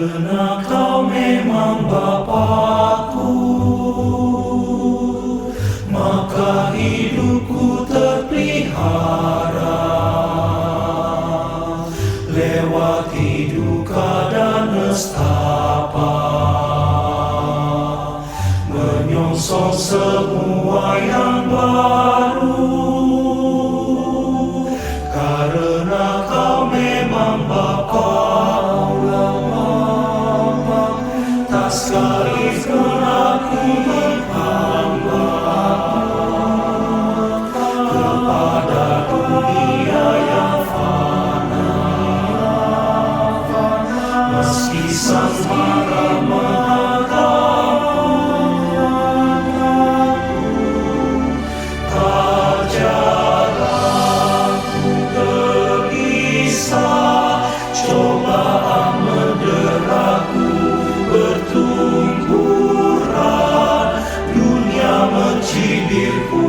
Karena Kau memang Bapa-Ku, maka hidupku terpelihara. Lewati duka dan nestapa, menyongsong semua yang baru. Karena Kau memang Bapa, tak sekalipun aku berhamba kepada dunia yang fana. Meski sang mara menghadapku, tak jarang ku gelisah. Cobaan menderaku bertumburan, dunia mencibirku.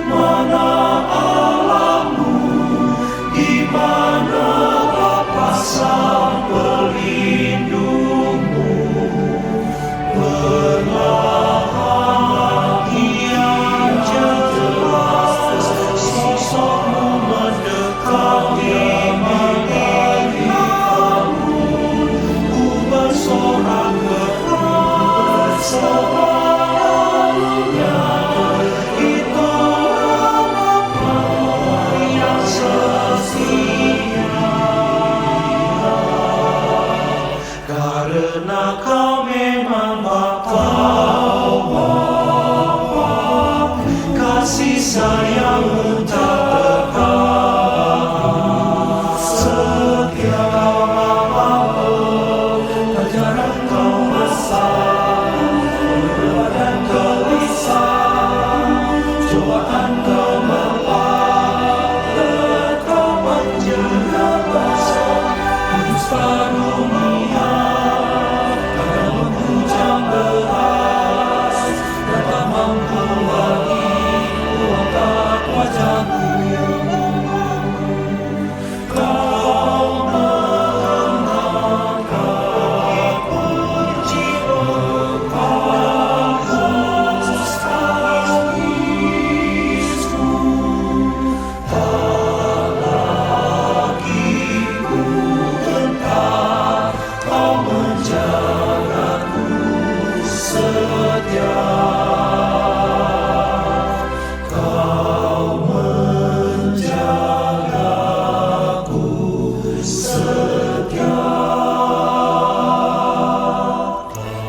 Mana Allahmu, di mana Bapa sang pelindungmu? Perlahan kian jelas sosokmu mendekati diriku. Ku bersorak keras sebaliknya, itu Bapa yang setia. Karena Kau memang Bapa, kasih sayang-Mu tak berhenti. Setia ajaran Kau besar, dan gelisah. Cobaan Kau membalas, Kau menjelaskan kudus karunia. Kau menghujam beras, dan tak mampu lagi kuangkat wajahku. Kau mengangkat kunci bagus tangisku. Tak lagi ku gentar, Kau menjagaku setia. Kau menjagaku setia.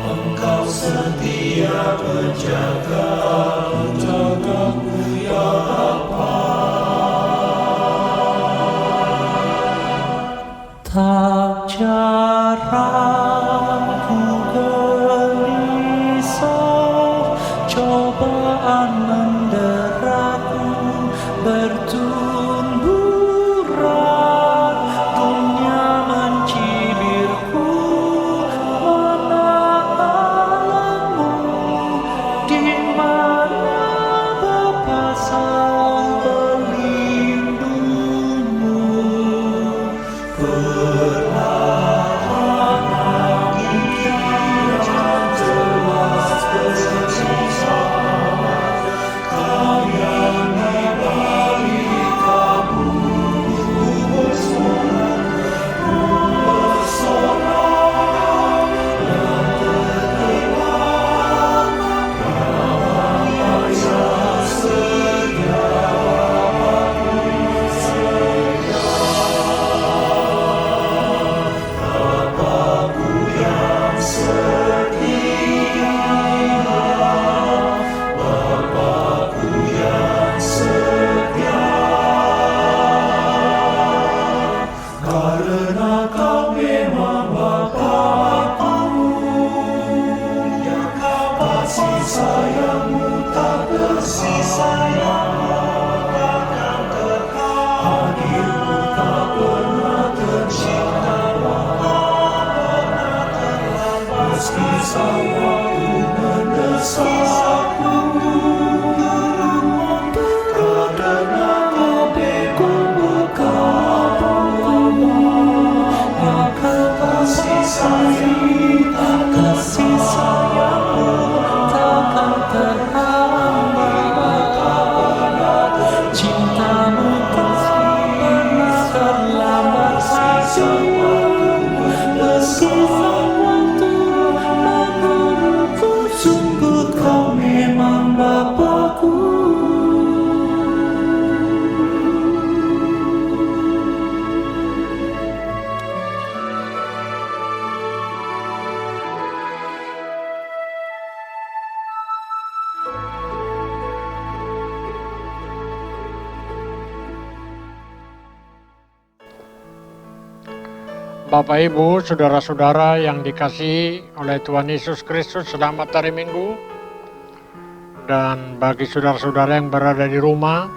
Engkau setia menjagaku ya Bapa. Tak jarang ku gelisah, cobaan menderaku bertumburan, dunia mencibirku. Mana Allahmu, di mana Bapa sang pelindungmu? Perlahan kian jelas bersama, Kau yang di balik kabut. Ku bersorak dan terhilang, Bapa yang setia. Bapa-Ku yang setia, Bapa-Ku yang setia. Karena Kau memang Bapa-Ku, kasih sayang-Mu tak bersisa yang akan kekal. Hadir-Mu tak pernah tercipta, meski sang waktu mendesakku. Karena Kau memang Bapa, maka kasih sayang Bapak, Ibu, saudara-saudara yang dikasihi oleh Tuhan Yesus Kristus, selamat hari Minggu. Dan bagi saudara-saudara yang berada di rumah,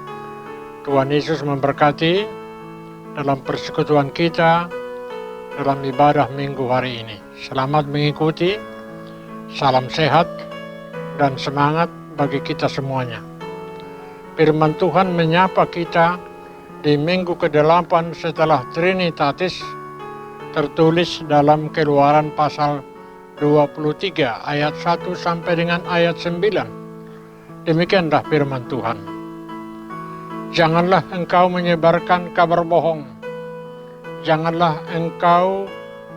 Tuhan Yesus memberkati dalam persekutuan kita dalam ibadah Minggu hari ini. Selamat mengikuti, salam sehat dan semangat bagi kita semuanya. Firman Tuhan menyapa kita di minggu ke-8 setelah Trinitatis, tertulis dalam Keluaran pasal 23 ayat 1 sampai dengan ayat 9. Demikianlah firman Tuhan. Janganlah engkau menyebarkan kabar bohong. Janganlah engkau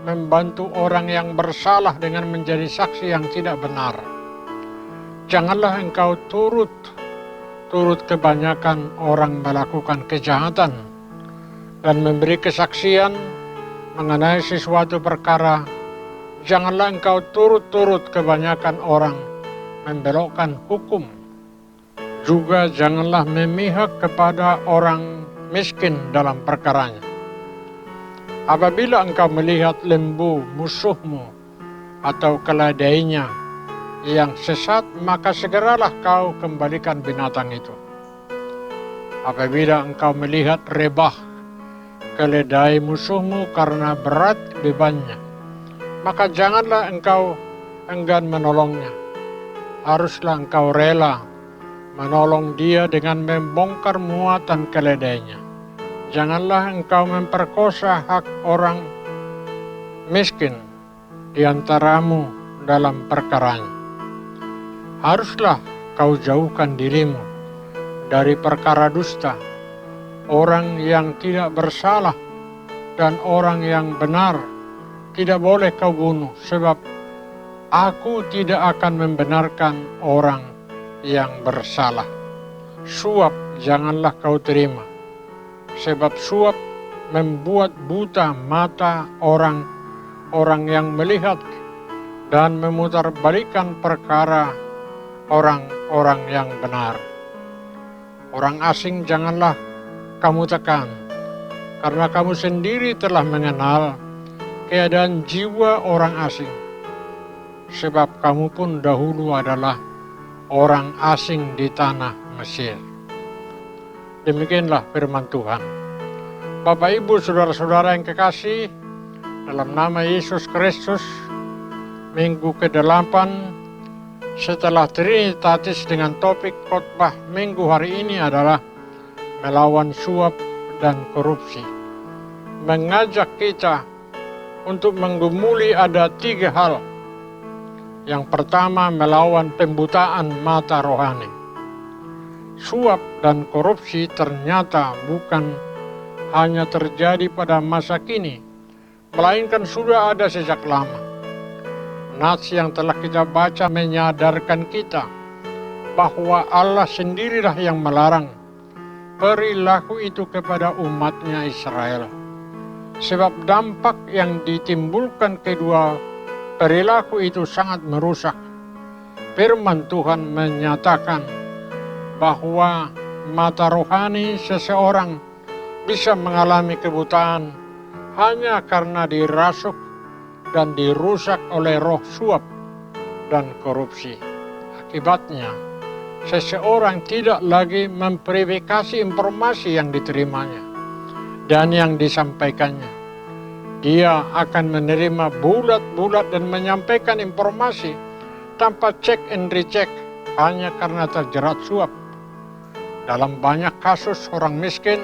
membantu orang yang bersalah dengan menjadi saksi yang tidak benar. Janganlah engkau turut kebanyakan orang melakukan kejahatan dan memberi kesaksian mengenai sesuatu perkara. Janganlah engkau turut kebanyakan orang membelokkan hukum. Juga janganlah memihak kepada orang miskin dalam perkaranya. Apabila engkau melihat lembu musuhmu atau keledainya yang sesat, maka segeralah kau kembalikan binatang itu. Apabila engkau melihat rebah keledai musuhmu karena berat bebannya, maka janganlah engkau enggan menolongnya. Haruslah engkau rela menolong dia dengan membongkar muatan keledainya. Janganlah engkau memperkosa hak orang miskin di antaramu dalam perkaranya. Haruslah kau jauhkan dirimu dari perkara dusta, orang yang tidak bersalah dan orang yang benar tidak boleh kau bunuh, sebab aku tidak akan membenarkan orang yang bersalah. Suap janganlah kau terima, sebab suap membuat buta mata orang yang melihat dan memutarbalikkan perkara orang-orang yang benar. Orang asing janganlah kamu tekan, karena kamu sendiri telah mengenal keadaan jiwa orang asing, sebab kamu pun dahulu adalah orang asing di tanah Mesir. Demikianlah firman Tuhan. Bapak, Ibu, saudara-saudara yang kekasih, dalam nama Yesus Kristus, minggu ke-8 setelah Trinitatis, dengan topik khotbah minggu hari ini adalah melawan suap dan korupsi. Mengajak kita untuk menggumuli ada 3 hal. Yang pertama, melawan pembutaan mata rohani. Suap dan korupsi ternyata bukan hanya terjadi pada masa kini, melainkan sudah ada sejak lama. Nats yang telah kita baca menyadarkan kita bahwa Allah sendirilah yang melarang perilaku itu kepada umatnya Israel. Sebab dampak yang ditimbulkan kedua perilaku itu sangat merusak. Firman Tuhan menyatakan bahwa mata rohani seseorang bisa mengalami kebutaan hanya karena dirasuk dan dirusak oleh roh suap dan korupsi. Akibatnya, seseorang tidak lagi memverifikasi informasi yang diterimanya dan yang disampaikannya. Dia akan menerima bulat-bulat dan menyampaikan informasi tanpa cek and recheck hanya karena terjerat suap. Dalam banyak kasus, orang miskin,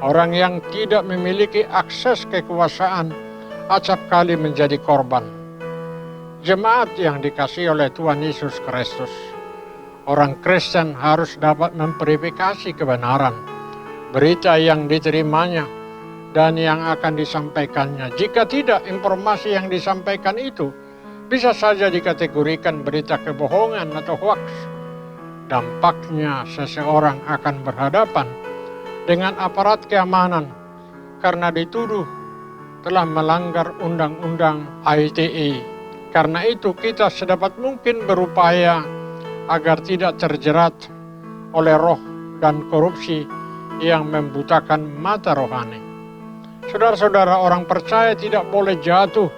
orang yang tidak memiliki akses kekuasaan, acap kali menjadi korban. Jemaat yang dikasihi oleh Tuhan Yesus Kristus, orang Kristen harus dapat memverifikasi kebenaran berita yang diterimanya dan yang akan disampaikannya. Jika tidak, informasi yang disampaikan itu bisa saja dikategorikan berita kebohongan atau hoax. Dampaknya seseorang akan berhadapan dengan aparat keamanan karena dituduh telah melanggar undang-undang ITE. Karena itu kita sedapat mungkin berupaya agar tidak terjerat oleh roh dan korupsi yang membutakan mata rohani. Saudara-saudara, orang percaya tidak boleh jatuh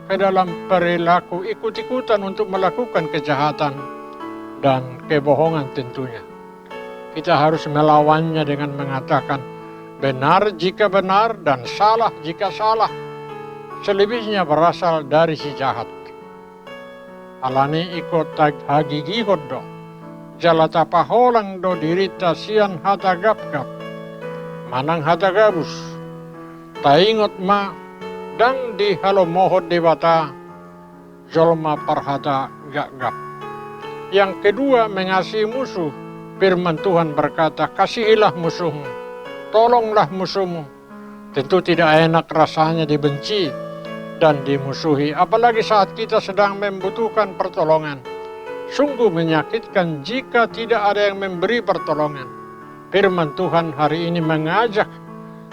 ke dalam perilaku ikut-ikutan untuk melakukan kejahatan dan kebohongan tentunya. Kita harus melawannya dengan mengatakan benar jika benar dan salah jika salah. Selebihnya berasal dari si jahat. Alani ikut tag hagigi hoddo. Jalata paholang do dirita sian hata gap-gap. Manang hata gabus. Taingot ma dang di halo mohod debata. Jolma parhata gap-gap. Yang kedua, mengasihi musuh. Firman Tuhan berkata, kasihilah musuhmu, tolonglah musuhmu. Tentu tidak enak rasanya dibenci dan dimusuhi, apalagi saat kita sedang membutuhkan pertolongan. Sungguh menyakitkan jika tidak ada yang memberi pertolongan. Firman Tuhan hari ini mengajak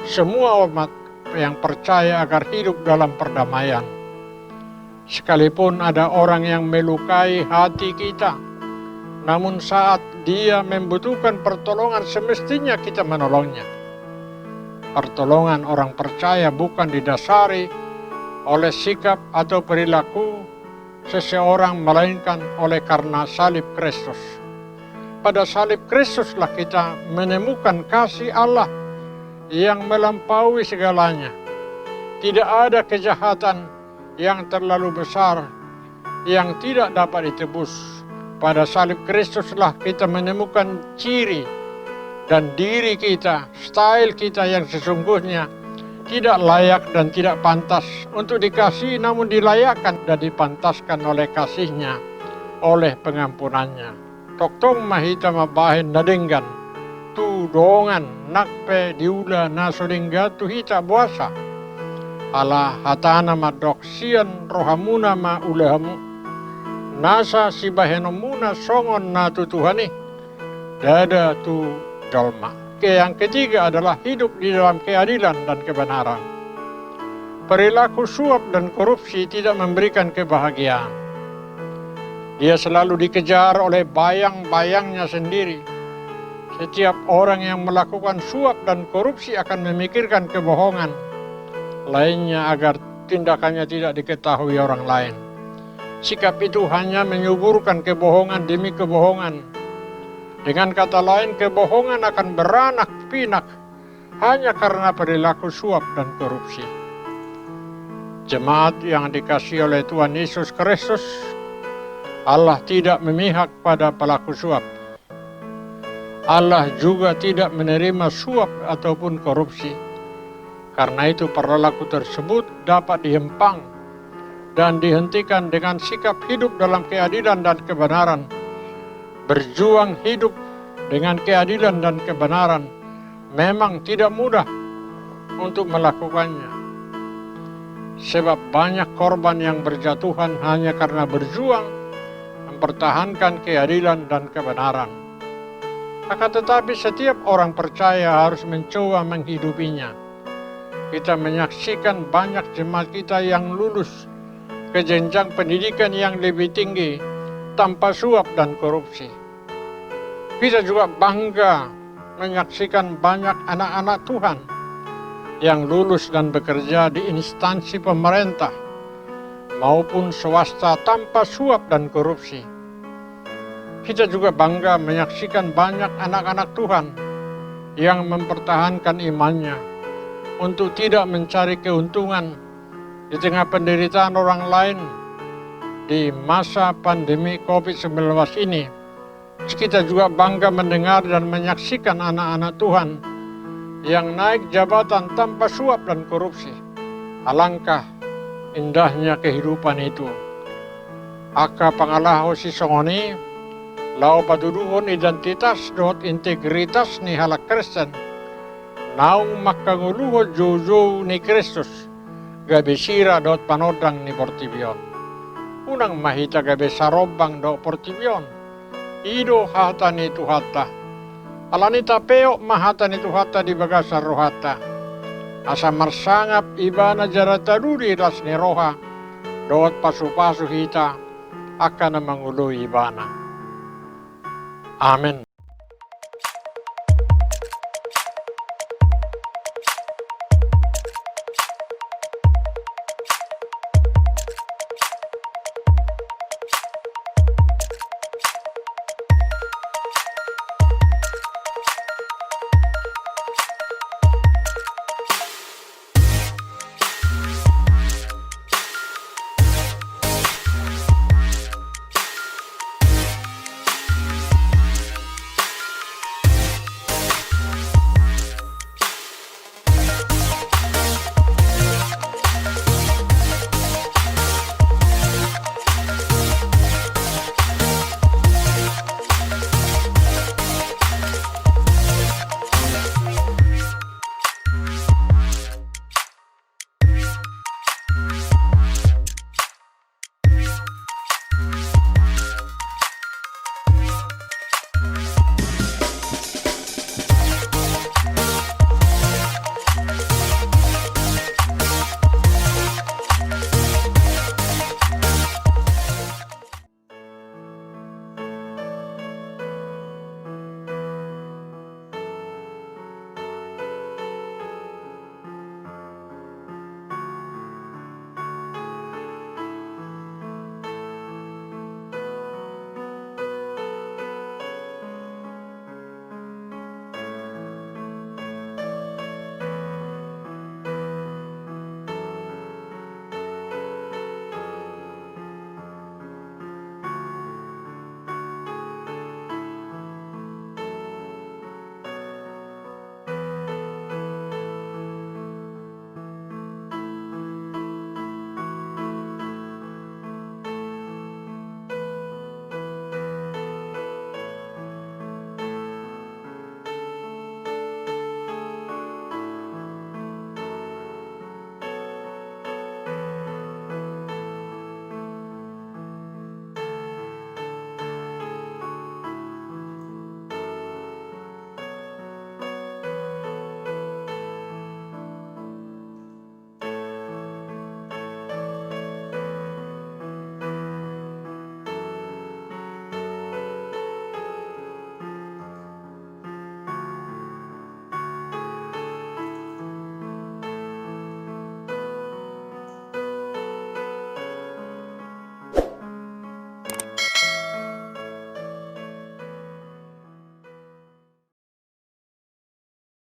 semua umat yang percaya agar hidup dalam perdamaian. Sekalipun ada orang yang melukai hati kita, namun saat dia membutuhkan pertolongan semestinya kita menolongnya. Pertolongan orang percaya bukan didasari oleh sikap atau perilaku seseorang, melainkan oleh karena salib Kristus. Pada salib Kristuslah kita menemukan kasih Allah yang melampaui segalanya. Tidak ada kejahatan yang terlalu besar yang tidak dapat ditebus. Pada salib Kristuslah kita menemukan ciri dan diri kita, style kita yang sesungguhnya tidak layak dan tidak pantas untuk dikasihi, namun dilayakkan dan dipantaskan oleh kasih-Nya, oleh pengampunannya. Toktong mahita mabahin nadenggan, tu dongan nakpe diula nasodingga tu hita buasa. Ala hatana madoksian rohamuna ma ulahamu, nasa sibahenomuna songon na tutuhani, dada tu dolma. Yang ketiga adalah hidup di dalam keadilan dan kebenaran. Perilaku suap dan korupsi tidak memberikan kebahagiaan. Dia selalu dikejar oleh bayang-bayangnya sendiri. Setiap orang yang melakukan suap dan korupsi akan memikirkan kebohongan lainnya agar tindakannya tidak diketahui orang lain. Sikap itu hanya menyuburkan kebohongan demi kebohongan. Dengan kata lain, kebohongan akan beranak pinak hanya karena perilaku suap dan korupsi. Jemaat yang dikasihi oleh Tuhan Yesus Kristus, Allah tidak memihak pada pelaku suap. Allah juga tidak menerima suap ataupun korupsi. Karena itu perilaku tersebut dapat dihempang dan dihentikan dengan sikap hidup dalam keadilan dan kebenaran. Berjuang hidup dengan keadilan dan kebenaran memang tidak mudah untuk melakukannya. Sebab banyak korban yang berjatuhan hanya karena berjuang mempertahankan keadilan dan kebenaran. Akan tetapi setiap orang percaya harus mencoba menghidupinya. Kita menyaksikan banyak jemaat kita yang lulus ke jenjang pendidikan yang lebih tinggi tanpa suap dan korupsi. Kita juga bangga menyaksikan banyak anak-anak Tuhan yang lulus dan bekerja di instansi pemerintah maupun swasta tanpa suap dan korupsi. Kita juga bangga menyaksikan banyak anak-anak Tuhan yang mempertahankan imannya untuk tidak mencari keuntungan di tengah penderitaan orang lain di masa pandemi COVID-19 ini. Kita juga bangga mendengar dan menyaksikan anak-anak Tuhan yang naik jabatan tanpa suap dan korupsi. Alangkah indahnya kehidupan itu. Aka pangalaho si songoni, lau paduduhon identitas dot integritas ni halak Kristen. Naung makanguluho jojo ni Kristus, gabesira dot panodang ni Portibion. Unang mahita gabe sarobang dot Portibion. Ido hata ni tuhata. Alanita peo mahata ni tuhata di bagasar rohata. Asa marsangap ibana jarata duri ras ni roha. Dot pasu-pasu hita akan mangului ibana. Amin.